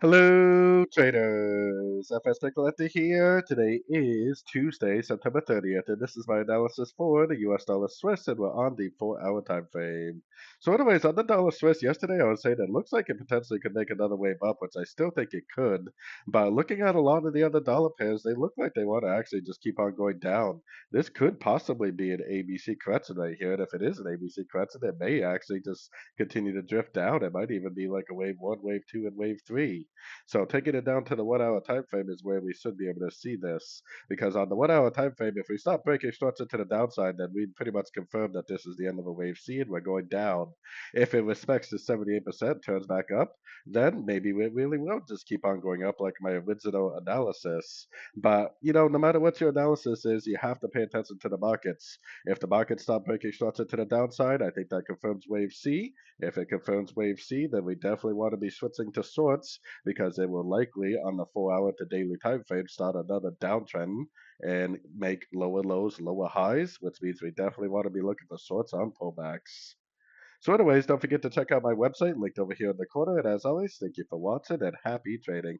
Hello, traders. FX Pip Collector here. Today is Tuesday, September 30th, and this is my analysis for the US dollar Swiss, and we're on the 4-hour time frame. So, anyways, on the dollar Swiss yesterday, I was saying it looks like it potentially could make another wave upwards. I still think it could, but looking at a lot of the other dollar pairs, they look like they want to actually just keep on going down. This could possibly be an ABC correction right here, and if it is an ABC correction, it may actually just continue to drift down. It might even be like a wave one, wave two, and wave three. So taking it down to the 1 hour time frame is where we should be able to see this. Because on the 1 hour time frame, if we start breaking structure to the downside, then we pretty much confirm that this is the end of a wave C and we're going down. If it respects the 78%, turns back up, then maybe we really will just keep on going up like my original analysis. But no matter what your analysis is, you have to pay attention to the markets. If the markets start breaking structure to the downside, I think that confirms wave C. If it confirms wave C, then we definitely want to be switching to shorts because it will likely, on the 4 hour to daily time frame, start another downtrend and make lower lows, lower highs, which means we definitely want to be looking for shorts on pullbacks. So, anyways, don't forget to check out my website linked over here in the corner. And as always, thank you for watching and happy trading.